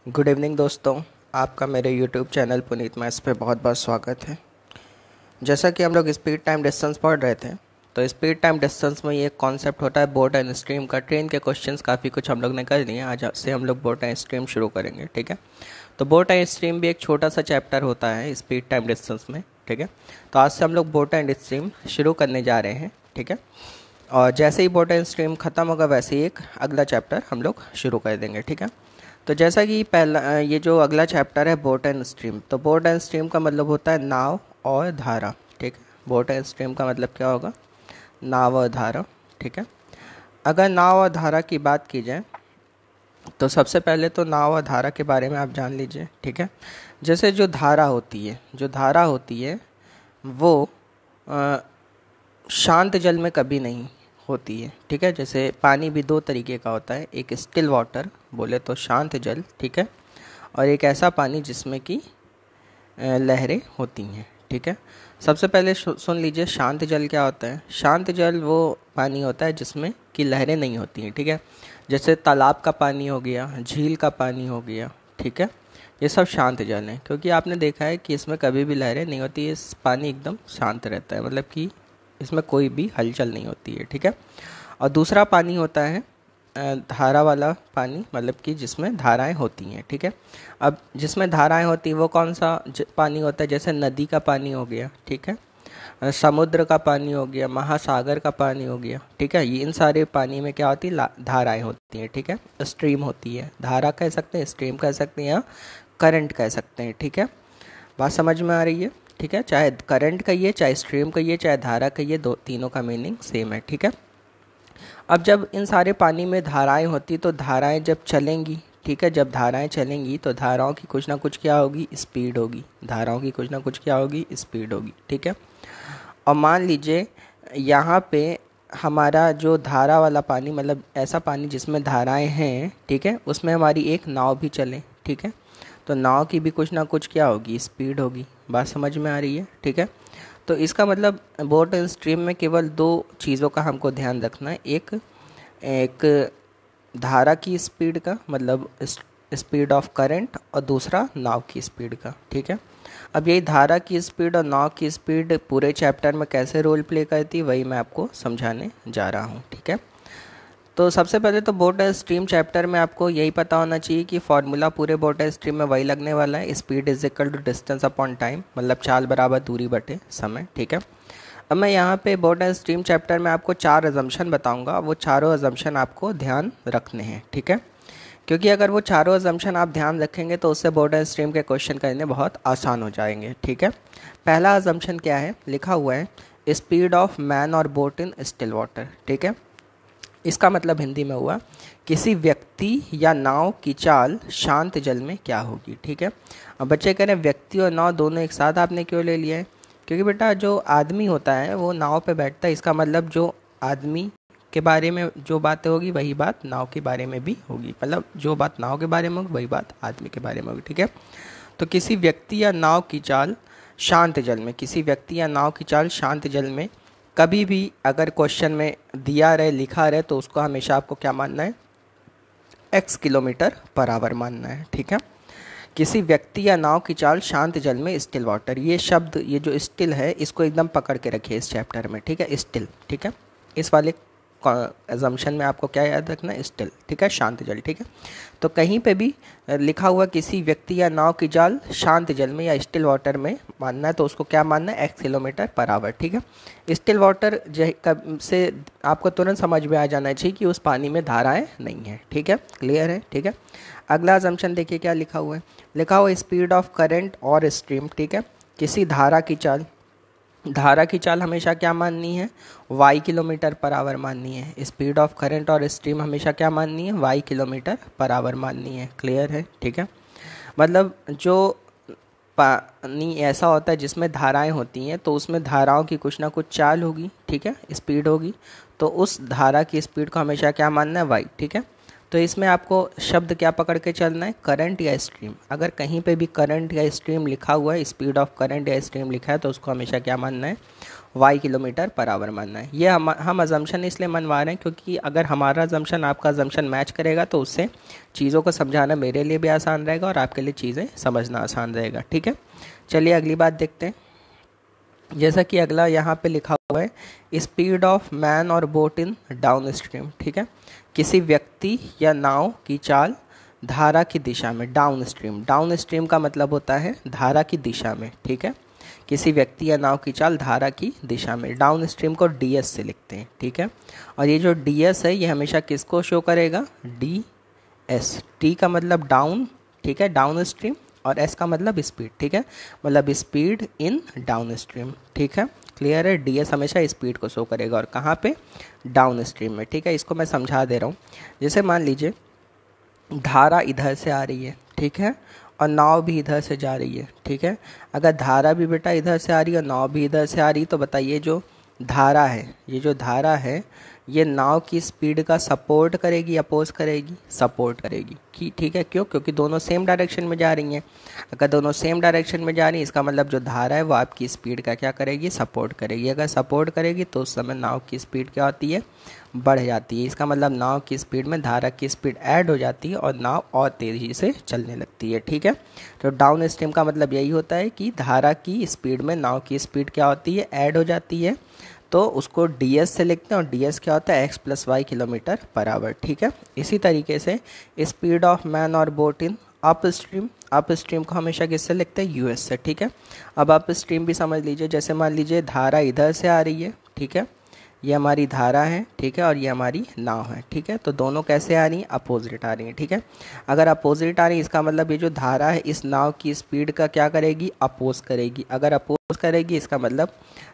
Good evening दोस्तों। आपका मेरे यूट्यूब चैनल पुनीत मैथ्स पे बहुत बहुत स्वागत है। जैसा कि हम लोग स्पीड टाइम डिस्टेंस पढ़ रहे थे, तो स्पीड टाइम डिस्टेंस में ये कॉन्सेप्ट होता है बोट एंड स्ट्रीम का। ट्रेन के क्वेश्चंस काफ़ी कुछ हम लोग ने कर लिए। आज से हम लोग बोट एंड स्ट्रीम शुरू करेंगे, ठीक है। तो बोट एंड स्ट्रीम भी एक छोटा सा चैप्टर होता है स्पीड टाइम डिस्टेंस में, ठीक है। तो आज से हम लोग बोट एंड स्ट्रीम शुरू करने जा रहे हैं, ठीक है। और जैसे ही बोट एंड स्ट्रीम ख़त्म होगा वैसे ही एक अगला चैप्टर हम लोग शुरू कर देंगे, ठीक है। तो जैसा कि पहला ये जो अगला चैप्टर है बोट एंड स्ट्रीम, तो बोट एंड स्ट्रीम का मतलब होता है नाव और धारा, ठीक है। बोट एंड स्ट्रीम का मतलब क्या होगा? नाव और धारा, ठीक है। अगर नाव और धारा की बात की जाए तो सबसे पहले तो नाव और धारा के बारे में आप जान लीजिए, ठीक है। जैसे जो धारा होती है वो अ, शांत जल में कभी नहीं होती है, ठीक है। जैसे पानी भी दो तरीके का होता है, एक स्टिल वाटर बोले तो शांत जल, ठीक है, और एक ऐसा पानी जिसमें कि लहरें होती हैं, ठीक है। सबसे पहले सुन लीजिए शांत जल क्या होता है। शांत जल वो पानी होता है जिसमें कि लहरें नहीं होती हैं, ठीक है। जैसे तालाब का पानी हो गया, झील का पानी हो गया, ठीक है। ये सब शांत जल है क्योंकि आपने देखा है कि इसमें कभी भी लहरें नहीं होती। इस पानी एकदम शांत रहता है, मतलब कि इसमें कोई भी हलचल नहीं होती है, ठीक है। और दूसरा पानी होता है धारा वाला पानी, मतलब कि जिसमें धाराएं होती हैं, ठीक है। अब जिसमें धाराएं होती हैं वो कौन सा पानी होता है? जैसे नदी का पानी हो गया, ठीक है, समुद्र का पानी हो गया, महासागर का पानी हो गया, ठीक है। ये इन सारे पानी में क्या होती है? धाराएं होती हैं, ठीक है। स्ट्रीम होती है, धारा कह सकते हैं, स्ट्रीम कह सकते हैं, या करंट कह सकते हैं, ठीक है। बात समझ में आ रही है? ठीक है, चाहे करंट कहिए, चाहे स्ट्रीम कहिए, चाहे धारा कहिए, दो तीनों का मीनिंग सेम है, ठीक है। अब जब इन सारे पानी में धाराएं होती तो धाराएं जब चलेंगी, ठीक है, जब धाराएं चलेंगी तो धाराओं की कुछ ना कुछ क्या होगी? स्पीड होगी। धाराओं की कुछ ना कुछ क्या होगी? स्पीड होगी, ठीक है। और मान लीजिए यहाँ पे हमारा जो धारा वाला पानी, मतलब ऐसा पानी जिसमें धाराएं हैं, ठीक है, उसमें हमारी एक नाव भी चले, ठीक है। तो नाव की भी कुछ ना कुछ क्या होगी? स्पीड होगी। बात समझ में आ रही है? ठीक है। तो इसका मतलब बोट एंड स्ट्रीम में केवल दो चीज़ों का हमको ध्यान रखना है। एक एक धारा की स्पीड का, मतलब स्पीड ऑफ करंट, और दूसरा नाव की स्पीड का, ठीक है। अब यही धारा की स्पीड और नाव की स्पीड पूरे चैप्टर में कैसे रोल प्ले करती है वही मैं आपको समझाने जा रहा हूँ, ठीक है। तो सबसे पहले तो बोट एंड स्ट्रीम चैप्टर में आपको यही पता होना चाहिए कि फॉर्मूला पूरे बोट एंड स्ट्रीम में वही लगने वाला है, speed is equal to distance upon time, मतलब चाल बराबर दूरी बटे समय, ठीक है। अब मैं यहाँ पे बोट एंड स्ट्रीम चैप्टर में आपको 4 अजम्पशन बताऊँगा, वो चारों अजम्पशन आपको ध्यान रखने हैं, ठीक है। क्योंकि अगर वो चारों अजम्पशन आप ध्यान रखेंगे तो उससे बोट एंड स्ट्रीम के क्वेश्चन करने बहुत आसान हो जाएंगे, ठीक है। पहला अजम्पशन क्या है? लिखा हुआ है स्पीड ऑफ मैन और बोट इन स्टिल वाटर, ठीक है। इसका मतलब हिंदी में हुआ किसी व्यक्ति या नाव की चाल शांत जल में क्या होगी, ठीक है। अब बच्चे कह रहे हैं व्यक्ति और नाव दोनों एक साथ आपने क्यों ले लिया है? क्योंकि बेटा जो आदमी होता है वो नाव पे बैठता है, इसका मतलब जो आदमी के बारे में जो बातें होगी वही बात नाव के बारे में भी होगी, मतलब जो बात नाव के बारे में होगी वही बात आदमी के बारे में होगी, ठीक है। तो किसी व्यक्ति या नाव की चाल शांत जल में, किसी व्यक्ति या नाव की चाल शांत जल में कभी भी अगर क्वेश्चन में दिया रहे, लिखा रहे, तो उसको हमेशा आपको क्या मानना है? x किलोमीटर पर आवर मानना है, ठीक है। किसी व्यक्ति या नाव की चाल शांत जल में स्टिल वाटर, ये शब्द, ये जो स्टिल है इसको एकदम पकड़ के रखिए इस चैप्टर में, ठीक है। स्टिल, ठीक है। इस वाले एजम्पशन में आपको क्या याद रखना है? स्टिल, ठीक है, शांत जल, ठीक है। तो कहीं पे भी लिखा हुआ किसी व्यक्ति या नाव की चाल शांत जल में या स्टिल वाटर में मानना है तो उसको क्या मानना है? x किलोमीटर पर आवर, ठीक है। स्टिल वाटर से आपको तुरंत समझ में आ जाना चाहिए कि उस पानी में धाराएं नहीं है, ठीक है, क्लियर है, ठीक है। अगला अजम्पशन देखिए क्या लिखा हुआ है। लिखा हुआ स्पीड ऑफ करंट और स्ट्रीम, ठीक है। किसी धारा की चाल, धारा की चाल हमेशा क्या माननी है? y किलोमीटर पर आवर माननी है। स्पीड ऑफ करंट और स्ट्रीम हमेशा क्या माननी है? y किलोमीटर पर आवर माननी है, क्लियर है, ठीक है। मतलब जो पानी ऐसा होता है जिसमें धाराएं होती हैं तो उसमें धाराओं की कुछ ना कुछ चाल होगी, ठीक है, स्पीड होगी, तो उस धारा की स्पीड को हमेशा क्या मानना है? y, ठीक है। तो इसमें आपको शब्द क्या पकड़ के चलना है, करंट या स्ट्रीम। अगर कहीं पे भी करंट या स्ट्रीम लिखा हुआ है, स्पीड ऑफ करंट या स्ट्रीम लिखा है, तो उसको हमेशा क्या मानना है, y किलोमीटर पर आवर मानना है। ये हम अजम्पशन इसलिए मनवा रहे हैं क्योंकि अगर हमारा अजम्पशन आपका अजम्पशन मैच करेगा तो उससे चीज़ों को समझाना मेरे लिए भी आसान रहेगा और आपके लिए चीज़ें समझना आसान रहेगा। ठीक है, चलिए अगली बात देखते हैं। जैसा कि अगला यहाँ पे लिखा हुआ है, स्पीड ऑफ मैन और बोट इन डाउन स्ट्रीम। ठीक है, किसी व्यक्ति या नाव की चाल धारा की दिशा में, डाउन स्ट्रीम। डाउन स्ट्रीम का मतलब होता है धारा की दिशा में। ठीक है, किसी व्यक्ति या नाव की चाल धारा की दिशा में। डाउन स्ट्रीम को ds से लिखते हैं। ठीक है, और ये जो ds है ये हमेशा किसको शो करेगा, ds। t का मतलब डाउन, ठीक है, डाउन स्ट्रीम, और s का मतलब स्पीड। ठीक है, मतलब स्पीड इन डाउन स्ट्रीम। ठीक है, क्लियर है, ds हमेशा स्पीड को शो करेगा, और कहाँ पे, डाउन स्ट्रीम में। ठीक है, इसको मैं समझा दे रहा हूँ। जैसे मान लीजिए धारा इधर से आ रही है, ठीक है, और नाव भी इधर से जा रही है। ठीक है, अगर धारा भी बेटा इधर से आ रही है और नाव भी इधर से आ रही है, तो बताइए जो धारा है, ये जो धारा है ये नाव की स्पीड का सपोर्ट करेगी, अपोज करेगी, सपोर्ट करेगी। कि ठीक है, क्यों, क्योंकि दोनों सेम डायरेक्शन में जा रही हैं। अगर दोनों सेम डायरेक्शन में जा रही हैं, इसका मतलब जो धारा है वो आपकी स्पीड का क्या करेगी, सपोर्ट करेगी। अगर सपोर्ट करेगी तो उस समय नाव की स्पीड क्या होती है, बढ़ जाती है। इसका मतलब नाव की स्पीड में धारा की स्पीड ऐड हो जाती है और नाव और तेज़ी से चलने लगती है। ठीक है, तो डाउन स्ट्रीम का मतलब यही होता है कि धारा की स्पीड में नाव की स्पीड क्या होती है, ऐड हो जाती है। तो उसको ds से लिखते हैं, और ds क्या होता है, x + y kilometre per our. ठीक है, इसी तरीके से स्पीड ऑफ मैन और boat in up stream, up stream को हमेशा किससे लिखते हैं, us से। ठीक है, अब अप स्ट्रीम भी समझ लीजिए। जैसे मान लीजिए धारा इधर से आ रही है, ठीक है, ये हमारी धारा है, ठीक है, और ये हमारी नाव है। ठीक है, तो दोनों कैसे आ रही हैं, अपोजिट आ रही हैं। ठीक है, अगर अपोजिट आ रही है इसका मतलब ये जो धारा है इस नाव की स्पीड का क्या करेगी, अपोज करेगी। अगर अपोज करेगी इसका मतलब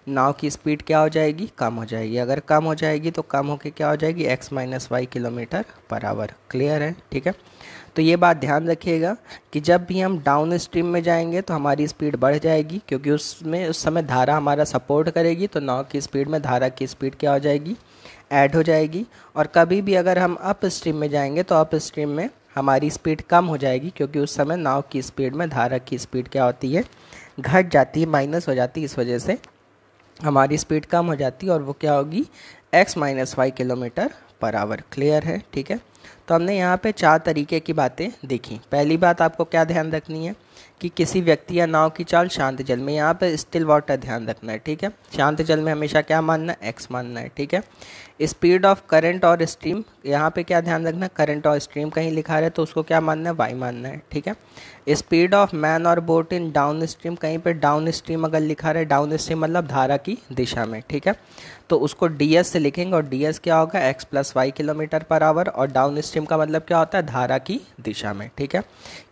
नाव की स्पीड क्या हो जाएगी, कम हो जाएगी। अगर कम हो जाएगी तो कम होके क्या हो जाएगी, x - y kilometre per our. Clear है, ठीक है। तो ये बात ध्यान रखिएगा कि जब भी हम डाउन स्ट्रीम में जाएंगे तो हमारी स्पीड बढ़ जाएगी, क्योंकि उसमें उस समय धारा हमारा सपोर्ट करेगी, तो नाव की स्पीड में धारा की स्पीड क्या हो जाएगी, ऐड हो जाएगी। और कभी भी अगर हम अप स्ट्रीम में जाएंगे तो अप स्ट्रीम में हमारी स्पीड कम हो जाएगी, क्योंकि उस समय नाव की स्पीड में धारा की स्पीड क्या होती है, घट जाती है, माइनस हो जाती है। इस वजह से हमारी स्पीड कम हो जाती है और वो क्या होगी, x - y kilometre per our. Clear है, ठीक है। तो हमने यहाँ पे 4 तरीके की बातें देखी। पहली बात आपको क्या ध्यान रखनी है कि किसी व्यक्ति या नाव की चाल शांत जल में, यहाँ पे स्टिल वाटर ध्यान रखना है। ठीक है, शांत जल में हमेशा क्या मानना है, x मानना है। ठीक है, स्पीड ऑफ करंट और स्ट्रीम, यहाँ पे क्या ध्यान रखना है, करंट और स्ट्रीम कहीं लिखा रहे तो उसको क्या मानना है, y मानना है। ठीक है, स्पीड ऑफ मैन और बोट इन डाउन स्ट्रीम, कहीं पे डाउन स्ट्रीम अगर लिखा रहे, डाउन स्ट्रीम मतलब धारा की दिशा में। ठीक है, तो उसको ds से लिखेंगे, और ds क्या होगा, x + y kilometre per our, और डाउन स्ट्रीम का मतलब क्या होता है, धारा की दिशा में। ठीक है,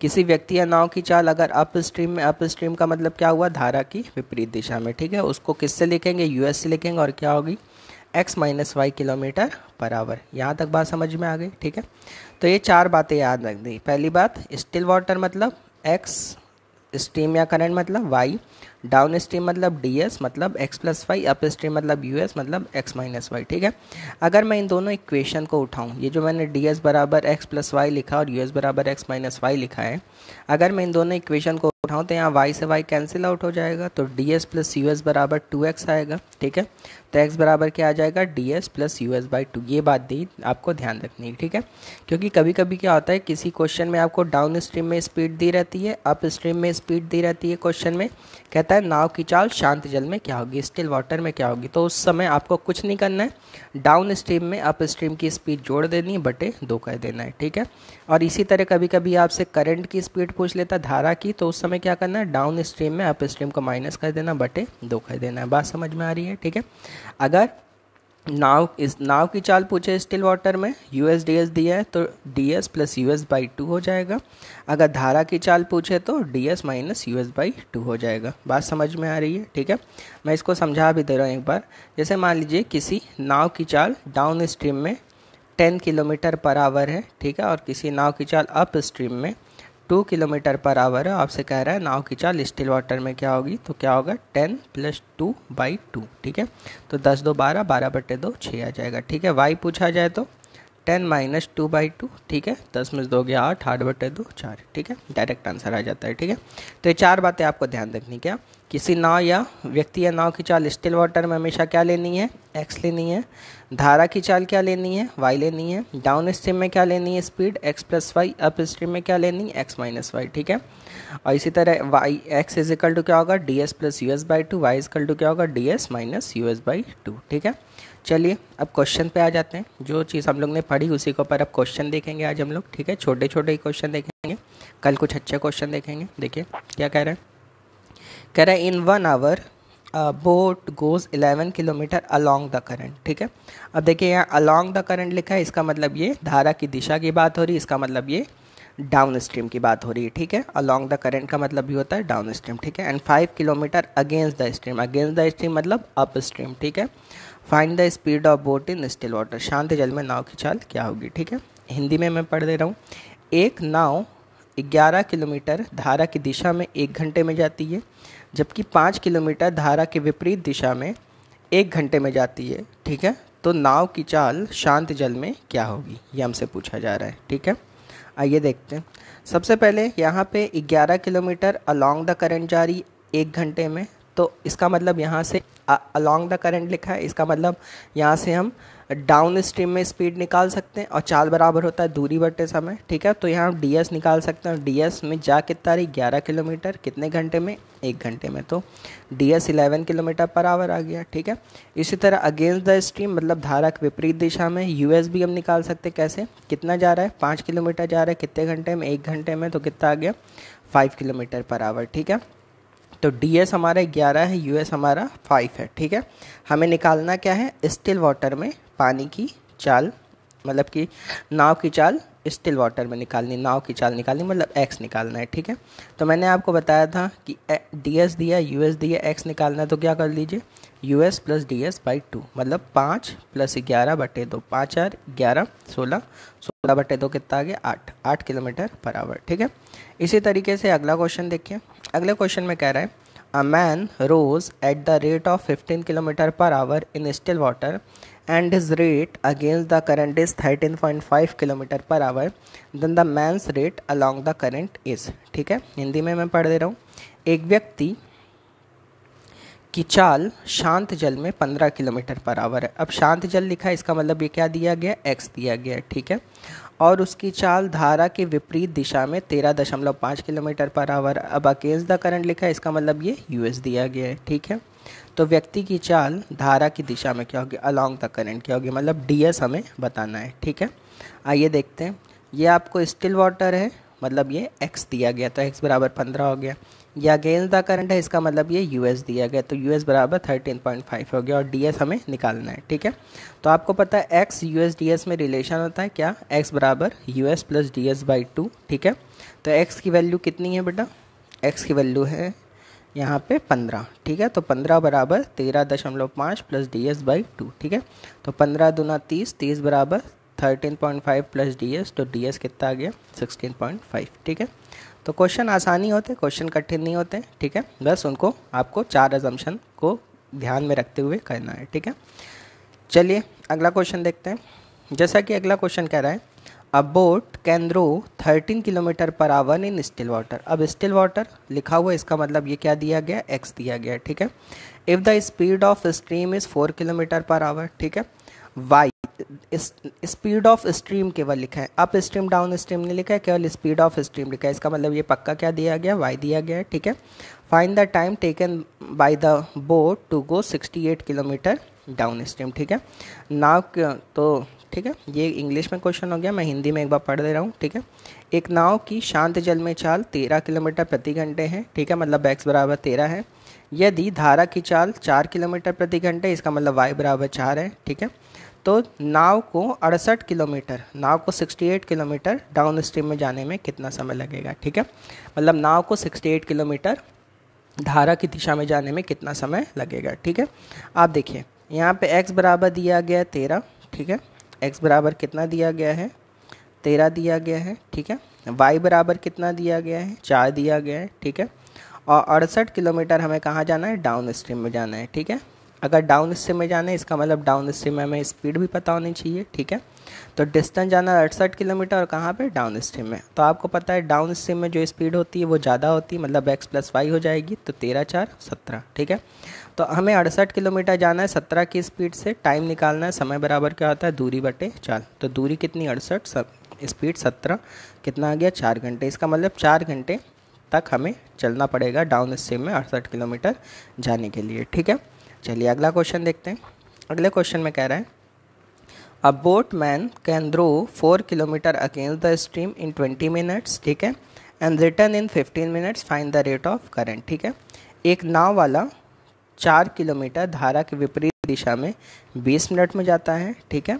किसी व्यक्ति या नाव की चाल अगर अप स्ट्रीम में, अप स्ट्रीम का मतलब क्या हुआ, धारा की विपरीत दिशा में। ठीक है, उसको किससे लिखेंगे, us से लिखेंगे, और क्या होगी, x - y kilometre per our. यहाँ तक बात समझ में आ गई। ठीक है, तो ये 4 बातें याद रख दी। पहली बात, स्टिल वाटर मतलब x, स्ट्रीम या करंट मतलब y, डाउन स्ट्रीम मतलब ds मतलब x + y, अप स्ट्रीम मतलब us मतलब x - y। ठीक है, अगर मैं इन दोनों इक्वेशन को उठाऊं, ये जो मैंने ds बराबर x + y लिखा और us बराबर x - y लिखा है, अगर मैं इन दोनों इक्वेशन को उठाऊं तो यहाँ y से y कैंसिल आउट हो जाएगा, तो ds + us बराबर 2x आएगा। ठीक है, तो x बराबर क्या आ जाएगा, ds + us/2। ये बात दी आपको ध्यान रखनी है। ठीक है, क्योंकि कभी कभी क्या होता है, किसी क्वेश्चन में आपको डाउन स्ट्रीम में स्पीड दी रहती है, अप स्ट्रीम में स्पीड दी रहती है। क्वेश्चन में कहता है नाव की चाल शांत जल में क्या होगी, स्टिल वाटर में क्या होगी, तो उस समय आपको कुछ नहीं करना है, डाउन स्ट्रीम में अप स्ट्रीम की स्पीड जोड़ देनी है, बटे 2 कर देना है। ठीक है, और इसी तरह कभी कभी आपसे करंट की स्पीड पूछ लेता, धारा की, तो उस समय क्या करना है, डाउन स्ट्रीम में अप स्ट्रीम को माइनस कर देना, बटे 2 कर देना है। बात समझ में आ रही है। ठीक है, अगर नाव की चाल पूछे स्टिल वाटर में, us ds दिया है तो ds + us/2 हो जाएगा। अगर धारा की चाल पूछे तो ds - us/2 हो जाएगा। बात समझ में आ रही है। ठीक है, मैं इसको समझा भी दे रहा हूँ एक बार। जैसे मान लीजिए किसी नाव की चाल डाउन स्ट्रीम में 10 किलोमीटर पर आवर है, ठीक है, और किसी नाव की चाल अप स्ट्रीम में 2 किलोमीटर पर आवर है। आपसे कह रहा है नाव की चाल स्टिल वाटर में क्या होगी, तो क्या होगा, 10 + 2/2। ठीक है, तो 10 × 2 = 12, 12/2 6 आ जाएगा। ठीक है, y पूछा जाए तो 10-2/2, ठीक है, 10 में 2 गया 8, 8/2 4, ठीक है, डायरेक्ट आंसर आ जाता है, ठीक है। तो ये 4 बातें आपको ध्यान रखनी। क्या, किसी नाव या व्यक्ति या नाव की चाल स्टिल वाटर में हमेशा क्या लेनी है, x लेनी है। धारा की चाल क्या लेनी है, y लेनी है। डाउन स्ट्रीम में क्या लेनी है, स्पीड x+y। अप स्ट्रीम में क्या लेनी है, x-y, ठीक है। और इसी तरह y x is equal to क्या होगा, ds+us/2, y is equal to क्या होगा, ds-us/2, ठीक है। चलिए अब क्वेश्चन पे आ जाते हैं। जो चीज़ हम लोग ने पढ़ी उसी के ऊपर अब क्वेश्चन देखेंगे आज हम लोग, ठीक है। छोटे छोटे ही क्वेश्चन देखेंगे, कल कुछ अच्छे क्वेश्चन देखेंगे। देखिए क्या कह रहे हैं, कह रहा है in 1 hour boat goes 11 kilometre along the current, ठीक है। अब देखिए यहाँ अलॉन्ग द करंट लिखा है, इसका मतलब ये धारा की दिशा की बात हो रही है, इसका मतलब ये डाउन स्ट्रीम की बात हो रही है, ठीक है। अलॉन्ग द करंट का मतलब भी होता है डाउन स्ट्रीम, ठीक है। And 5 kilometre against the stream, against the stream मतलब अप स्ट्रीम, ठीक है। Find the speed of boat in still water, शांत जल में नाव की चाल क्या होगी, ठीक है। हिंदी में मैं पढ़ दे रहा हूँ। एक नाव 11 किलोमीटर धारा की दिशा में 1 घंटे में जाती है, जबकि 5 किलोमीटर धारा के विपरीत दिशा में 1 घंटे में जाती है, ठीक है। तो नाव की चाल शांत जल में क्या होगी, ये हमसे पूछा जा रहा है, ठीक है। आइए देखते हैं। सबसे पहले यहाँ पे 11 किलोमीटर अलॉन्ग द करंट जारी 1 घंटे में, तो इसका मतलब यहाँ से अलॉन्ग द करंट लिखा है, इसका मतलब यहाँ से हम डाउन स्ट्रीम में स्पीड निकाल सकते हैं और चाल बराबर होता है दूरी बटे समय, ठीक है। तो यहाँ हम ds निकाल सकते हैं, ds में जा कितना रही 11 किलोमीटर, कितने घंटे में, 1 घंटे में, तो ds 11 किलोमीटर पर आवर आ गया, ठीक है। इसी तरह अगेंस्ट द स्ट्रीम मतलब धारा के विपरीत दिशा में us भी हम निकाल सकते हैं। कैसे, कितना जा रहा है, 5 किलोमीटर जा रहा है, कितने घंटे में, 1 घंटे में, तो कितना आ गया 5 किलोमीटर पर आवर, ठीक है। तो ds हमारा 11 है, us हमारा 5 है, ठीक है। हमें निकालना क्या है, स्टिल वाटर में पानी की चाल, मतलब कि नाव की चाल स्टिल वाटर में निकालनी, नाव की चाल निकालनी मतलब x निकालना है, ठीक है। तो मैंने आपको बताया था कि ds दिया, us दिया, x निकालना है, तो क्या कर लीजिए us + ds/2 मतलब 5 + 11/2, 5 4 11 16, 16/2 कितना आ गया 8, 8 किलोमीटर पर आवर, ठीक है। इसी तरीके से अगला क्वेश्चन देखिए। अगले क्वेश्चन में कह रहा है a man rows at the rate of 15 kilometre per hour in still water and his rate against the current is 13.5 kilometre per hour, then the man's rate along the current is, ठीक है। हिंदी में मैं पढ़ दे रहा हूँ। एक व्यक्ति की चाल शांत जल में 15 किलोमीटर पर आवर है। अब शांत जल लिखा है, इसका मतलब ये क्या दिया गया, x दिया गया है, ठीक है। और उसकी चाल धारा के विपरीत दिशा में 13.5 किलोमीटर पर आवर। अब अगेंस्ट द करंट लिखा है, इसका मतलब ये us दिया गया है, ठीक है। तो व्यक्ति की चाल धारा की दिशा में क्या होगी, अलॉन्ग द करंट क्या होगी, मतलब ds हमें बताना है, ठीक है। आइए देखते हैं। ये आपको स्टिल वाटर है, मतलब ये x दिया गया, तो x बराबर 15 हो गया। ये अगेंस्ट द करंट है, इसका मतलब ये us दिया गया, तो us बराबर 13.5 हो गया और ds हमें निकालना है, ठीक है। तो आपको पता है x us ds में रिलेशन होता है क्या, x बराबर us + ds/2, ठीक है। तो x की वैल्यू कितनी है बेटा, x की वैल्यू है यहाँ पे 15, ठीक है। तो 15 बराबर 13.5 + ds/2, ठीक है। तो 15 दूना 30, 30 बराबर 13.5 + ds, तो ds कितना आ गया 16.5, ठीक है। तो क्वेश्चन आसानी होते, क्वेश्चन कठिन नहीं होते, ठीक है। बस उनको आपको 4 अजम्पशन को ध्यान में रखते हुए करना है, ठीक है। चलिए अगला क्वेश्चन देखते हैं। जैसा कि अगला क्वेश्चन कह रहा है a boat can row 13 kilometre per hour in still water. अब स्टिल वाटर लिखा हुआ है, इसका मतलब ये क्या दिया गया, x दिया गया, ठीक है। If the speed of stream is 4 kilometre per our, ठीक है। y स्पीड ऑफ स्ट्रीम केवल लिखा है, अप स्ट्रीम डाउन स्ट्रीम नहीं लिखा है, केवल स्पीड ऑफ स्ट्रीम लिखा है, इसका मतलब ये पक्का क्या दिया गया, y दिया गया है, ठीक है। Find the time taken by the boat to go 68 kilometre down stream, ठीक है। नाव तो ठीक है, ये इंग्लिश में क्वेश्चन हो गया, मैं हिंदी में एक बार पढ़ दे रहा हूँ, ठीक है। एक नाव की शांत जल में चाल 13 किलोमीटर प्रति घंटे है, ठीक है, मतलब x बराबर 13 है। यदि धारा की चाल 4 किलोमीटर प्रति घंटे, इसका मतलब y बराबर 4 है, ठीक है। तो नाव को 68 किलोमीटर, नाव को 68 किलोमीटर डाउन स्ट्रीम में जाने में कितना समय लगेगा, ठीक है। मतलब नाव को 68 किलोमीटर धारा की दिशा में जाने में कितना समय लगेगा, ठीक है। आप देखिए यहाँ पे x बराबर दिया गया है 13, ठीक है। x बराबर कितना दिया गया है, 13 दिया गया है, ठीक है। y बराबर कितना दिया गया है, 4 दिया गया है, ठीक है। और 68 किलोमीटर हमें कहाँ जाना है, डाउन स्ट्रीम में जाना है, ठीक है। अगर डाउन स्ट्रीम में जाना है इसका मतलब डाउन स्ट्रीम में हमें स्पीड भी पता होनी चाहिए, ठीक है। तो डिस्टेंस जाना 68 किलोमीटर और कहाँ पे, डाउन स्ट्रीम में। तो आपको पता है डाउन स्ट्रीम में जो स्पीड होती है वो ज़्यादा होती है, मतलब x + y हो जाएगी, तो 13 × 4 = 17, ठीक है। तो हमें 68 किलोमीटर जाना है 17 की स्पीड से, टाइम निकालना है, समय बराबर क्या होता है, दूरी बटे चाल। तो दूरी कितनी, 68, स्पीड 17, कितना आ गया, 4 घंटे। इसका मतलब 4 घंटे तक हमें चलना पड़ेगा डाउन स्ट्रीम में 68 किलोमीटर जाने के लिए, ठीक है। चलिए अगला क्वेश्चन देखते हैं। अगले क्वेश्चन में कह रहा है a boatman can row 4 kilometre against the stream in 20 minutes, ठीक है, and return in 15 minutes, find the rate of current, ठीक है। एक नाव वाला 4 किलोमीटर धारा के विपरीत दिशा में 20 मिनट में जाता है, ठीक है,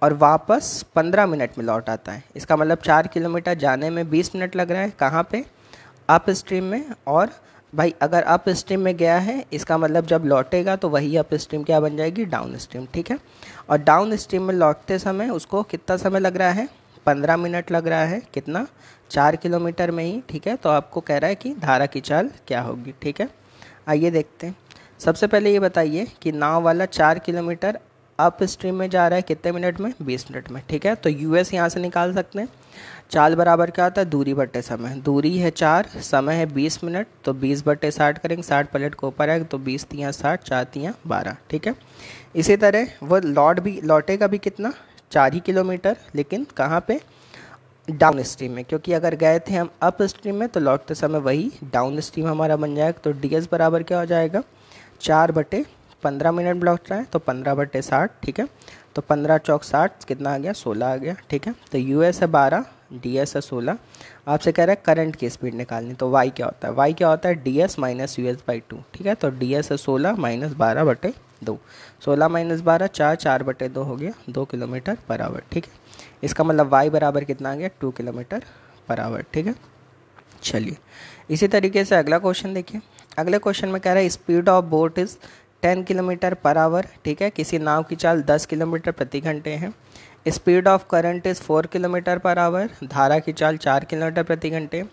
और वापस 15 मिनट में लौट आता है। इसका मतलब 4 किलोमीटर जाने में 20 मिनट लग रहा है, कहाँ पे, अप स्ट्रीम में। और भाई अगर अप स्ट्रीम में गया है इसका मतलब जब लौटेगा तो वही अप स्ट्रीम क्या बन जाएगी, डाउन स्ट्रीम, ठीक है। और डाउन स्ट्रीम में लौटते समय उसको कितना समय लग रहा है, 15 मिनट लग रहा है, कितना, 4 किलोमीटर में ही, ठीक है। तो आपको कह रहा है कि धारा की चाल क्या होगी, ठीक है। आइए देखते हैं। सबसे पहले ये बताइए कि नाव वाला 4 किलोमीटर अप स्ट्रीम में जा रहा है कितने मिनट में, 20 मिनट में, ठीक है। तो यूएस यहाँ से निकाल सकते हैं। चाल बराबर क्या होता है, दूरी बटे समय। दूरी है 4, समय है 20 मिनट, तो 20/60 करेंगे, 60 पलट को ऊपर आएगा तो 20 × 3 = 60, 4 × 3 = 12, ठीक है। इसी तरह वो लौटेगा भी कितना, 4 ही किलोमीटर, लेकिन कहाँ पे, डाउन स्ट्रीम में, क्योंकि अगर गए थे हम अप स्ट्रीम में तो लौटते समय वही डाउन स्ट्रीम हमारा बन जाएगा। तो ds बराबर क्या हो जाएगा, 4/15 मिनट लौट रहा है तो 15/60, ठीक है। तो 15 × 4 = 60, कितना आ गया, 16 आ गया, ठीक है। तो यूएस है 12, ds है 16। आपसे कह रहा है करंट की स्पीड निकालनी, तो y क्या होता है, y क्या होता है, ds - us/2, ठीक है। तो ds है 16 - 12/2, 16 - 12 4, 4/2 हो गया 2 किलोमीटर/आवर, ठीक है। इसका मतलब y बराबर कितना आ गया, 2 किलोमीटर/आवर, ठीक है। चलिए इसी तरीके से अगला क्वेश्चन देखिए। अगले क्वेश्चन में कह रहा है स्पीड ऑफ बोट इज़ 10 किलोमीटर/आवर, ठीक है। किसी नाव की चाल 10 किलोमीटर प्रति घंटे है। स्पीड ऑफ करंट इज़ 4 किलोमीटर/आवर, धारा की चाल 4 किलोमीटर प्रति घंटे।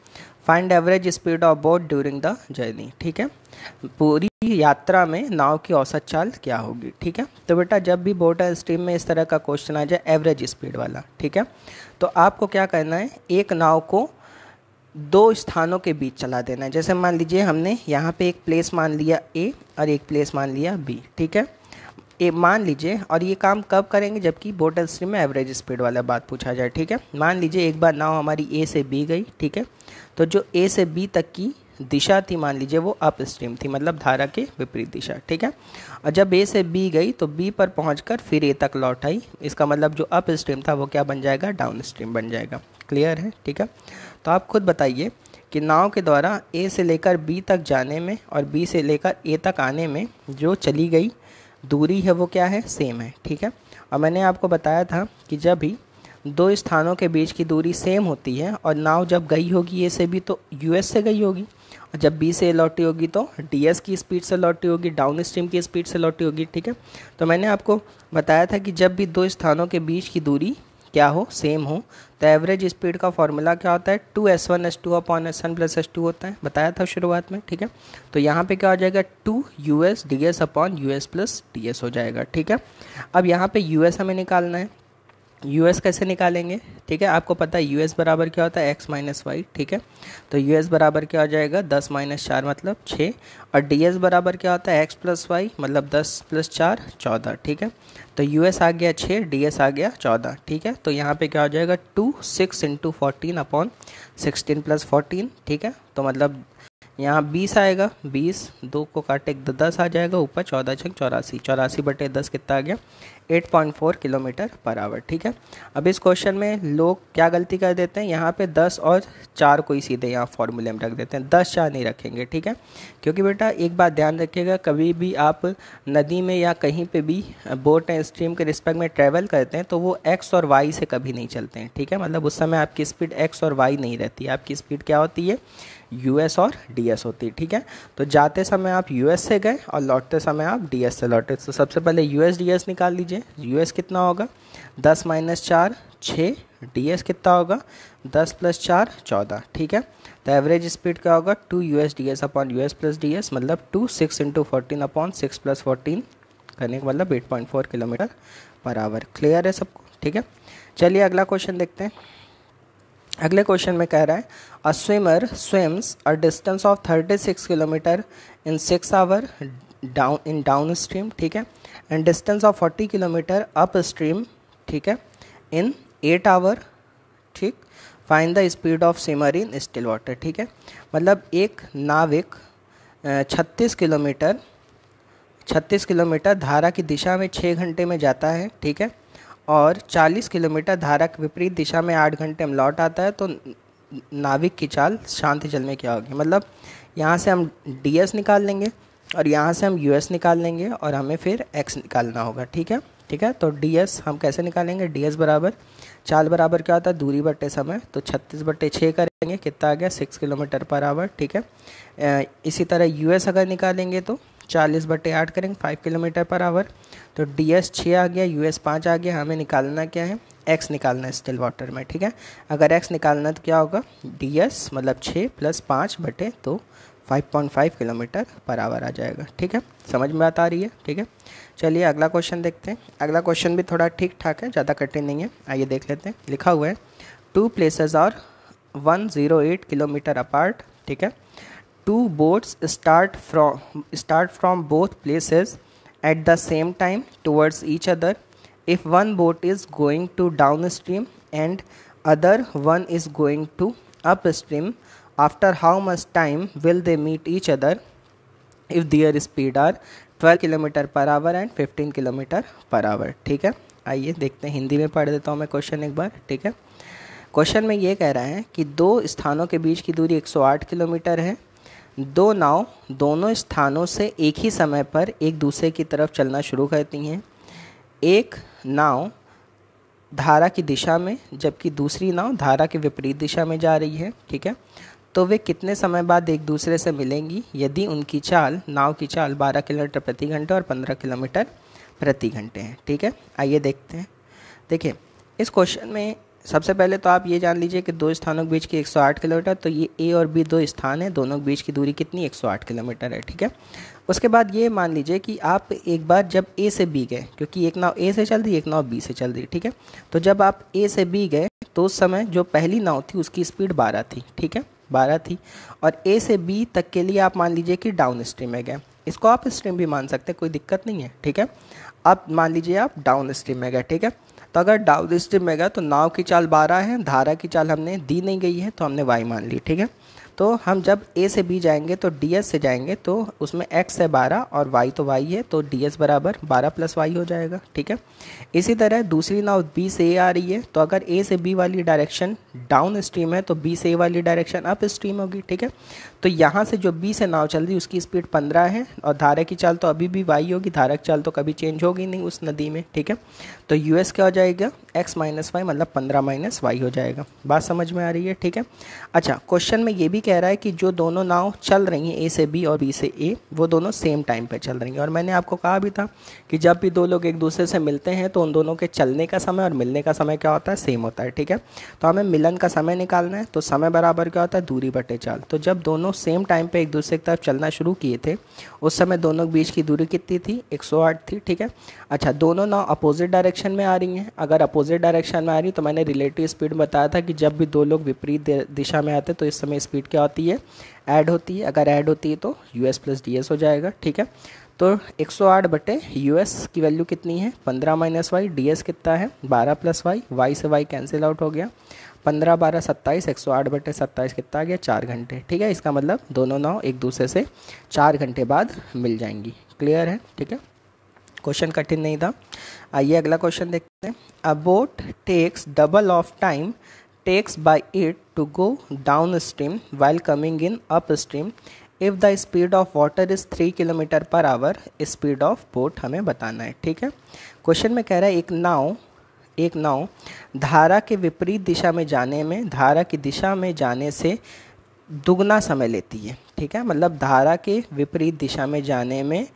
Find average speed of boat during the journey, ठीक है। पूरी यात्रा में नाव की औसत चाल क्या होगी, ठीक है। तो बेटा जब भी बोट स्ट्रीम में इस तरह का क्वेश्चन आ जाए एवरेज स्पीड वाला, ठीक है, तो आपको क्या करना है, एक नाव को 2 स्थानों के बीच चला देना है। जैसे मान लीजिए हमने यहाँ पे एक प्लेस मान लिया A और एक प्लेस मान लिया B, ठीक है। ए मान लीजिए, और ये काम कब करेंगे, जबकि बोट स्ट्रीम में एवरेज स्पीड वाला बात पूछा जाए, ठीक है। मान लीजिए एक बार नाव हमारी A से B गई, ठीक है। तो जो A से B तक की दिशा थी मान लीजिए वो अप स्ट्रीम थी, मतलब धारा के विपरीत दिशा, ठीक है। और जब A से B गई तो B पर पहुंचकर फिर A तक लौट आई, इसका मतलब जो अप स्ट्रीम था वो क्या बन जाएगा, डाउन स्ट्रीम बन जाएगा। क्लियर है, ठीक है। तो आप खुद बताइए कि नाव के द्वारा A से लेकर B तक जाने में और B से लेकर A तक आने में जो चली गई दूरी है वो क्या है, सेम है, ठीक है। और मैंने आपको बताया था कि जब भी 2 स्थानों के बीच की दूरी सेम होती है और नाव जब गई होगी A से B तो US से गई होगी, और जब B से लौटी होगी तो DS की स्पीड से लौटी होगी, डाउन स्ट्रीम की स्पीड से लौटी होगी, ठीक है। तो मैंने आपको बताया था कि जब भी 2 स्थानों के बीच की दूरी क्या हो, सेम हो, तो एवरेज स्पीड का फॉर्मूला क्या होता है, 2s1s2/s1 + s2 होता है, बताया था शुरुआत में, ठीक है। तो यहाँ पे क्या हो जाएगा, 2us ds/us + ds हो जाएगा, ठीक है। अब यहाँ पे us हमें निकालना है। US कैसे निकालेंगे, ठीक है। आपको पता है US बराबर क्या होता है, x - y, ठीक है। तो US बराबर क्या हो जाएगा, 10 - 4 मतलब 6, और DS बराबर क्या होता है, x + y मतलब 10 + 4 14, ठीक है। तो US आ गया 6, DS आ गया 14, ठीक है। तो यहाँ पे क्या हो जाएगा, 6 × 14/16 + 14, ठीक है। तो मतलब यहाँ 20 आएगा, 20 2 को काटे 10 आ जाएगा, ऊपर 14 × 6 = 84, 84/10 कितना आ गया, 8.4 किलोमीटर/आवर, ठीक है। अब इस क्वेश्चन में लोग क्या गलती कर देते हैं, यहाँ पे 10 और 4 को ही सीधे यहाँ फॉर्मूले में रख देते हैं, 10 4 नहीं रखेंगे, ठीक है। क्योंकि बेटा एक बात ध्यान रखिएगा, कभी भी आप नदी में या कहीं पे भी बोट एंड स्ट्रीम के रिस्पेक्ट में ट्रैवल करते हैं तो वो x और y से कभी नहीं चलते हैं, ठीक है। मतलब उस समय आपकी स्पीड x और y नहीं रहती है, आपकी स्पीड क्या होती है, US और DS होती है, ठीक है। तो जाते समय आप US से गए और लौटते समय आप DS से लौटे, तो सबसे पहले US DS निकाल लीजिए। US कितना होगा, 10 - 4 6, DS कितना होगा, 10 + 4 14, ठीक है। तो एवरेज स्पीड क्या होगा, 2us ds/us + ds मतलब 2 6 × 14/6 + 14 करने का मतलब 8.4 किलोमीटर पर आवर। क्लियर है सबको? ठीक है, चलिए अगला क्वेश्चन देखते हैं। अगले क्वेश्चन में कह रहा है a swimmer swims a distance of 36 kilometre in 6 hour down stream, ठीक है, and distance of 40 kilometre up stream, ठीक है, इन 8 आवर, ठीक। Find the speed of swimmer in still water, ठीक है। मतलब एक नाविक 36 किलोमीटर धारा की दिशा में 6 घंटे में जाता है, ठीक है, और 40 किलोमीटर धारा के विपरीत दिशा में 8 घंटे में लौट आता है, तो नाविक की चाल शांत जल में क्या होगी। मतलब यहाँ से हम ds निकाल लेंगे और यहाँ से हम us निकाल लेंगे और हमें फिर x निकालना होगा, ठीक है। ठीक है, तो ds हम कैसे निकालेंगे, ds बराबर चाल बराबर क्या होता है, दूरी बटे समय, तो 36/6 करेंगे, कितना आ गया 6 किलोमीटर पर आवर, ठीक है। इसी तरह us अगर निकालेंगे तो 40/8 करेंगे, 5 किलोमीटर पर आवर, तो ds 6 आ गया, us 5 आ गया। हमें निकालना क्या है, x निकालना है स्टिल वाटर में, ठीक है। अगर x निकालना तो क्या होगा, ds मतलब 6 + 5 तो 5.5 किलोमीटर पर आवर आ जाएगा, ठीक है। समझ में बात आ रही है, ठीक है। चलिए अगला क्वेश्चन देखते हैं। अगला क्वेश्चन भी थोड़ा ठीक ठाक है, ज़्यादा कठिन नहीं है, आइए देख लेते हैं। लिखा हुआ है 2 प्लेसेस आर 108 किलोमीटर अपार्ट, ठीक है। 2 boats start from both places at the same time towards each other. If one boat is going to downstream and other one is going to upstream, after how much time will they meet each other if their speed are 12 kilometre per our and 15 kilometre per our, ठीक है। आइए देखते हैं, हिंदी में पढ़ देता हूँ मैं क्वेश्चन एक बार, ठीक है। क्वेश्चन में ये कह रहा है कि दो स्थानों के बीच की दूरी 108 किलोमीटर है। दो नाव दोनों स्थानों से एक ही समय पर एक दूसरे की तरफ चलना शुरू करती हैं। एक नाव धारा की दिशा में जबकि दूसरी नाव धारा के विपरीत दिशा में जा रही है, ठीक है। तो वे कितने समय बाद एक दूसरे से मिलेंगी यदि उनकी चाल, नाव की चाल 12 किलोमीटर प्रति घंटे और 15 किलोमीटर प्रति घंटे है, ठीक है। आइए देखते हैं। देखिए इस क्वेश्चन में सबसे पहले तो आप ये जान लीजिए कि दो स्थानों के बीच की 108 किलोमीटर, तो ये ए और बी दो स्थान है, दोनों के बीच की दूरी कितनी 108 किलोमीटर है, ठीक है। उसके बाद ये मान लीजिए कि आप एक बार जब ए से बी गए, क्योंकि एक नाव ए से चल रही एक नाव बी से चल रही, ठीक है। तो जब आप ए से बी गए तो उस समय जो पहली नाव थी उसकी स्पीड 12 थी, ठीक है, 12 थी। और ए से बी तक के लिए आप मान लीजिए कि डाउन स्ट्रीम में गए, इसको आप स्ट्रीम भी मान सकते हैं, कोई दिक्कत नहीं है, ठीक है। अब मान लीजिए आप डाउन स्ट्रीम में गए, ठीक है। तो अगर डाउन स्ट्रीम में गया तो नाव की चाल 12 है, धारा की चाल हमने दी नहीं गई है तो हमने y मान ली, ठीक है। तो हम जब a से b जाएंगे तो ds से जाएंगे तो उसमें x है 12 और y तो y है, तो ds बराबर 12 + y हो जाएगा, ठीक है। इसी तरह दूसरी नाव b से a आ रही है, तो अगर a से b वाली डायरेक्शन डाउन स्ट्रीम है तो b से a वाली डायरेक्शन अप स्ट्रीम होगी, ठीक है। तो यहाँ से जो b से नाव चल रही है उसकी स्पीड 15 है और धारा की चाल तो अभी भी y होगी, धारा की चाल तो कभी चेंज होगी नहीं उस नदी में, ठीक है। तो US क्या हो जाएगा, x - y मतलब 15 - y हो जाएगा। बात समझ में आ रही है, ठीक है। अच्छा, क्वेश्चन में ये भी कह रहा है कि जो दोनों नाव चल रही हैं a से b और b से a, वो दोनों सेम टाइम पे चल रही हैं। और मैंने आपको कहा भी था कि जब भी दो लोग एक दूसरे से मिलते हैं तो उन दोनों के चलने का समय और मिलने का समय क्या होता है, सेम होता है, ठीक है। तो हमें मिलन का समय निकालना है, तो समय बराबर क्या होता है, दूरी बटे चाल। तो जब दोनों सेम टाइम पे एक दूसरे की तरफ चलना शुरू किए थे उस समय दोनों के बीच की दूरी कितनी थी, 108 थी, ठीक है। अच्छा, दोनों नाव अपोजिट डायरेक्शन में आ रही हैं। अगर अपोजिट डायरेक्शन में आ रही तो मैंने रिलेटिव स्पीड बताया था कि जब भी दो लोग विपरीत दिशा में आते तो इस समय स्पीड क्या होती है, ऐड होती है। अगर ऐड होती है तो US + DS हो जाएगा, ठीक है। तो 108 US की वैल्यू कितनी है, 15 - y, DS कितना है 12 + y, y से y कैंसिल आउट हो गया, 15 × 12 = 27, 108/27 कितना आ गया, 4 घंटे, ठीक है। इसका मतलब दोनों नाव एक दूसरे से 4 घंटे बाद मिल जाएंगी। क्लियर है, ठीक है, क्वेश्चन कठिन नहीं था। आइए अगला क्वेश्चन देखते हैं। A boat takes double of time takes by it to go down stream while coming in up stream if the speed of water is 3 kilometre per hour, speed of boat हमें बताना है, ठीक है। Question में कह रहा है एक नाव धारा के विपरीत दिशा में जाने में धारा की दिशा में जाने से दुगना समय लेती है, ठीक है। मतलब धारा के विपरीत दिशा में जाने में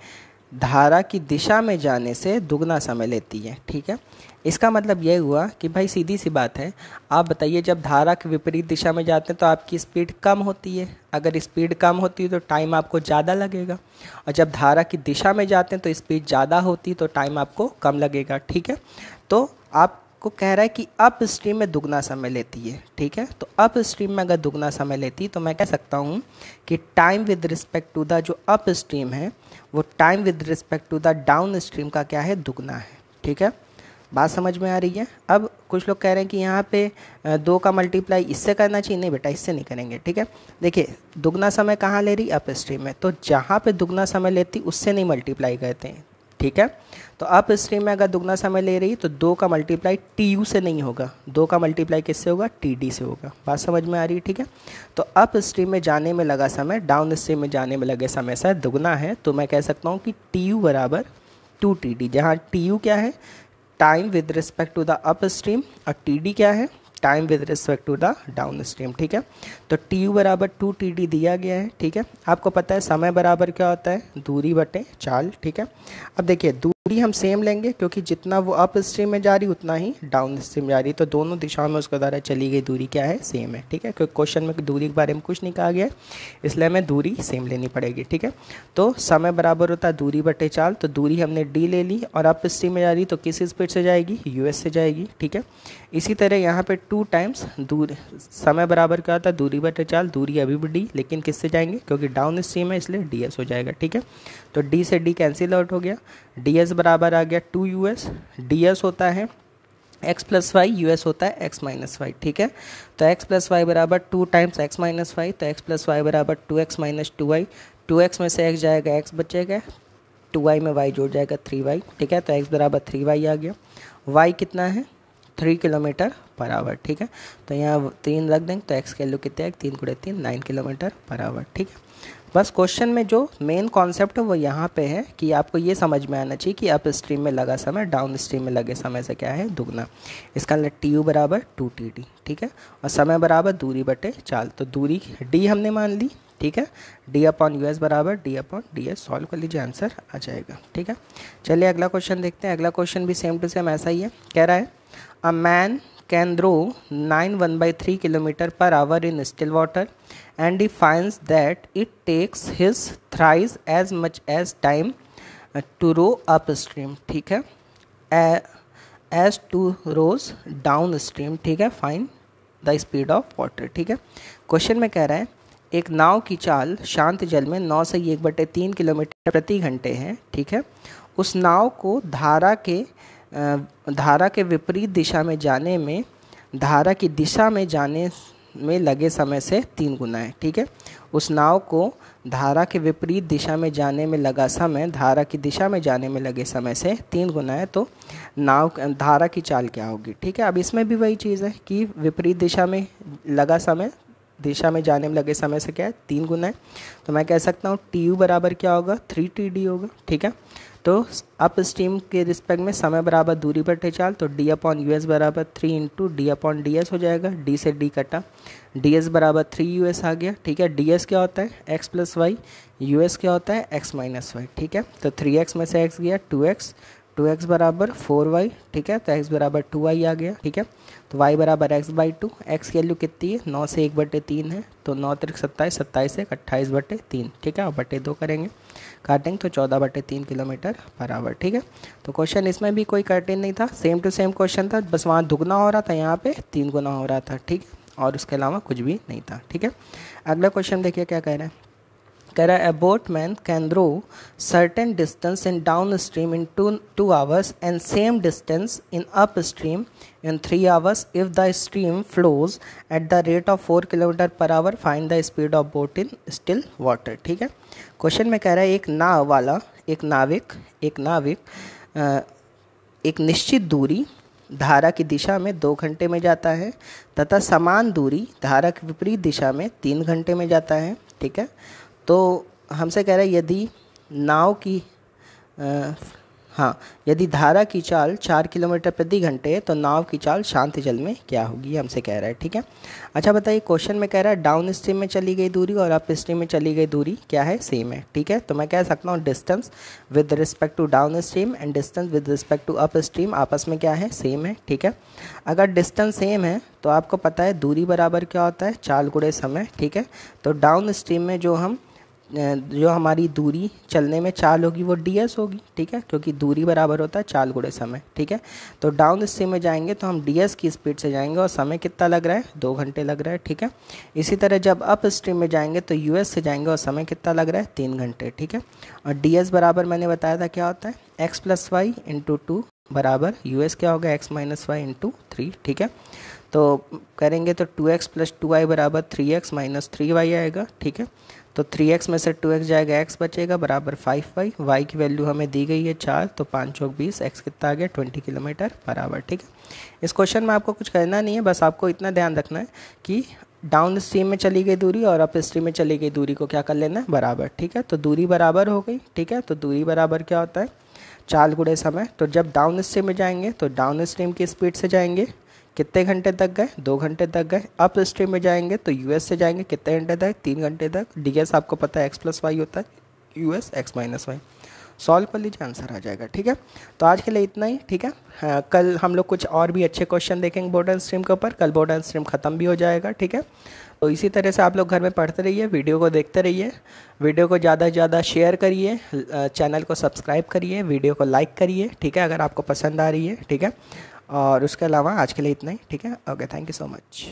धारा की दिशा में जाने से दुगना समय लेती है। ठीक है, इसका मतलब यह हुआ कि भाई सीधी सी बात है, आप बताइए जब धारा के विपरीत दिशा में जाते हैं तो आपकी स्पीड कम होती है, अगर स्पीड कम होती है तो टाइम आपको ज़्यादा लगेगा, और जब धारा की दिशा में जाते हैं तो स्पीड ज़्यादा होती है तो टाइम आपको कम लगेगा। ठीक है, तो आपको कह रहा है कि अप स्ट्रीम में दुगना समय लेती है। ठीक है, तो अप स्ट्रीम में अगर दुगना समय लेती है तो मैं कह सकता हूँ कि time with respect to the जो अप स्ट्रीम है वो time with respect to the down stream का क्या है, दुगना है। ठीक है, बात समझ में आ रही है। अब कुछ लोग कह रहे हैं कि यहाँ पे 2 का मल्टीप्लाई इससे करना चाहिए, नहीं बेटा इससे नहीं करेंगे। ठीक है, देखिए दुगना समय कहाँ ले रही, अप स्ट्रीम में, तो जहाँ पे दुगना समय लेती उससे नहीं मल्टीप्लाई करते हैं। ठीक है, तो अप स्ट्रीम में अगर दुगना समय ले रही तो 2 का मल्टीप्लाई टी से नहीं होगा, 2 का मल्टीप्लाई किससे होगा, टी से होगा। बात समझ में आ रही है। ठीक है, तो अप स्ट्रीम में जाने में लगा समय डाउन स्ट्रीम में जाने में लगे समय से दुगना है, तो मैं कह सकता हूँ कि टी बराबर 2TD, जहाँ टी क्या है, time with respect to the up stream, और टी क्या है, time with respect to the down stream. ठीक है, तो टी बराबर 2TD दिया गया है। ठीक है, आपको पता है समय बराबर क्या होता है, दूरी बटे चाल। ठीक है, अब देखिए दूरी हम सेम लेंगे क्योंकि जितना वो अप स्ट्रीम में जा रही उतना ही डाउन स्ट्रीम जा रही, तो दोनों दिशाओं में उसके द्वारा चली गई दूरी क्या है, सेम है। ठीक है, क्योंकि क्वेश्चन में दूरी के बारे में कुछ नहीं कहा गया है, इसलिए हमें दूरी सेम लेनी पड़ेगी। ठीक है, तो समय बराबर होता है दूरी बटे चाल, तो दूरी हमने डी ले ली, और अप स्ट्रीम में जा रही तो किस स्पीड से जाएगी, यूएस से जाएगी। ठीक है, इसी तरह यहाँ पे 2 टाइम्स दूरी, समय बराबर क्या होता है, दूरी बटे चाल, दूरी अभी भी डी, लेकिन किससे जाएंगे, क्योंकि डाउन स्ट्रीम है इसलिए ds हो जाएगा। ठीक है, तो डी से डी कैंसिल आउट हो गया, ds बराबर आ गया 2us, ds होता है x प्लस वाई, यूएस होता है x माइनस वाई। ठीक है, तो x प्लस वाई बराबर 2 टाइम्स x माइनस वाई, तो x प्लस वाई बराबर 2x माइनस 2y, 2x में से x जाएगा, x बचेगा, 2y में y जोड़ जाएगा 3y। ठीक है, तो x बराबर 3y आ गया, y कितना है, 3 किलोमीटर पर आवर। ठीक है, तो यहाँ 3 रख देंगे तो x की वैल्यू कितने है, 3 गुणे 3 9 किलोमीटर पर आवर। ठीक है, बस क्वेश्चन में जो मेन कॉन्सेप्ट है वो यहाँ पे है कि आपको ये समझ में आना चाहिए कि अप स्ट्रीम में लगा समय डाउन स्ट्रीम में लगे समय से क्या है, दुगना। इसका मतलब टी यू बराबर 2TD। ठीक है, और समय बराबर दूरी बटे चाल, तो दूरी डी हमने मान ली। ठीक है, डी अपॉन यूएस बराबर D upon D S, solve कर लीजिए, आंसर आ जाएगा। ठीक है, चलिए अगला क्वेश्चन देखते हैं। अगला क्वेश्चन भी सेम टू सेम ऐसा ही है, कह रहा है a man can throw 9 1/3 kilometer per hour in still water and he finds that it takes his thrice as much as time to row upstream, ठीक है, as to rows downstream। ठीक है, find the speed of water। ठीक है, question में कह रहा है एक नाव की चाल शांत जल में 9 से 1/3 किलोमीटर प्रति घंटे है। ठीक है, उस नाव को धारा के विपरीत दिशा में जाने में धारा की दिशा में जाने में लगे समय से 3 गुना है। ठीक है, उस नाव को धारा के विपरीत दिशा में जाने में लगा समय धारा की दिशा में जाने में लगे समय से 3 गुना है, तो नाव धारा की चाल क्या होगी। ठीक है, अब इसमें भी वही चीज़ है कि विपरीत दिशा में लगा समय दिशा में जाने में लगे समय से क्या है, 3 गुना है, तो मैं कह सकता हूँ टी यू बराबर क्या होगा, 3TD होगा। ठीक है, तो अप स्ट्रीम के रिस्पेक्ट में समय बराबर दूरी बटे चाल, तो डी अपॉन यूएस बराबर 3 into D upon D S हो जाएगा, डी से डी कटा, डी एस बराबर 3US आ गया। ठीक है, डी एस क्या होता है, एक्स प्लस वाई, यूएस क्या होता है, एक्स माइनस वाई। ठीक है, तो 3x में से x गया 2x बराबर 4y। ठीक है, तो x बराबर 2y आ गया। ठीक है, तो y बराबर x/2, x की वैल्यू कितनी है, 9 से 1/3 है, तो 9 त्रिक 27, 27 से 28/3। ठीक है, और बटे 2 करेंगे, काटेंगे तो 14/3 किलोमीटर पर आवर। ठीक है, तो क्वेश्चन इसमें भी कोई कठिन नहीं था, सेम टू सेम क्वेश्चन था, बस वहाँ दुगना हो रहा था, यहाँ पे 3 गुना हो रहा था। ठीक है, और उसके अलावा कुछ भी नहीं था। ठीक है, अगला क्वेश्चन देखिए क्या कह रहा है, कह रहा है a boatman can row certain distance in downstream in 2 hours and same distance in upstream in 3 hours if the stream flows at the rate of 4 km per hour, find the speed of boat in still water। ठीक है, question में कह रहा है एक नाविक एक निश्चित दूरी धारा की दिशा में 2 घंटे में जाता है तथा समान दूरी धारा की विपरीत दिशा में 3 घंटे में जाता है। ठीक है, तो हमसे कह रहा है यदि नाव की हाँ, यदि धारा की चाल 4 किलोमीटर प्रति घंटे है तो नाव की चाल शांत जल में क्या होगी, हमसे कह रहा है। ठीक है, अच्छा बताइए, क्वेश्चन में कह रहा है डाउन स्ट्रीम में चली गई दूरी और अप स्ट्रीम में चली गई दूरी क्या है, सेम है। ठीक है, तो मैं कह सकता हूँ distance with respect to down stream and distance with respect to up stream आपस में क्या है, सेम है। ठीक है, अगर डिस्टेंस सेम है तो आपको पता है दूरी बराबर क्या होता है, चाल गुणे समय। ठीक है, तो डाउन स्ट्रीम में जो हमारी दूरी चलने में चाल होगी वो ds होगी। ठीक है, क्योंकि दूरी बराबर होता है चाल गुणे समय। ठीक है, तो डाउन स्ट्रीम में जाएंगे तो हम ds की स्पीड से जाएंगे और समय कितना लग रहा है, 2 घंटे लग रहा है। ठीक है, इसी तरह जब अप स्ट्रीम में जाएंगे तो us से जाएंगे और समय कितना लग रहा है, 3 घंटे। ठीक है, और ds बराबर मैंने बताया था क्या होता है, x प्लस वाई इंटू 2 बराबर us क्या होगा, x माइनस वाई इंटू 3। ठीक है, तो करेंगे तो 2x प्लस 2y बराबर 3x माइनस 3y आएगा। ठीक है, तो 3x में से 2x जाएगा, x बचेगा बराबर 5y। y की वैल्यू हमें दी गई है 4, तो 5 चौक 20, x कितना आ गया 20 किलोमीटर बराबर। ठीक है, इस क्वेश्चन में आपको कुछ करना नहीं है, बस आपको इतना ध्यान रखना है कि डाउन स्ट्रीम में चली गई दूरी और अप स्ट्रीम में चली गई दूरी को क्या कर लेना है, बराबर। ठीक है, तो दूरी बराबर हो गई। ठीक है, तो दूरी बराबर क्या होता है, चाल गुणे समय। तो जब डाउन स्ट्रीम में जाएंगे तो डाउन स्ट्रीम की स्पीड से जाएंगे, कितने घंटे तक गए, 2 घंटे तक गए। अप स्ट्रीम में जाएंगे तो यूएस से जाएंगे, कितने घंटे तक, 3 घंटे तक। डीएस आपको पता है एक्स प्लस वाई होता है, यूएस एक्स माइनस वाई। सॉल्व कर लीजिए, आंसर आ जाएगा। ठीक है, तो आज के लिए इतना ही। ठीक है, हाँ, कल हम लोग कुछ और भी अच्छे क्वेश्चन देखेंगे बोर्ड एंड स्ट्रीम के ऊपर। कल बोर्ड एंड स्ट्रीम ख़त्म भी हो जाएगा। ठीक है, तो इसी तरह से आप लोग घर में पढ़ते रहिए, वीडियो को देखते रहिए, वीडियो को ज़्यादा से ज़्यादा शेयर करिए, चैनल को सब्सक्राइब करिए, वीडियो को लाइक करिए। ठीक है, अगर आपको पसंद आ रही है। ठीक है, और उसके अलावा आज के लिए इतना ही। ठीक है, okay, thank you so much.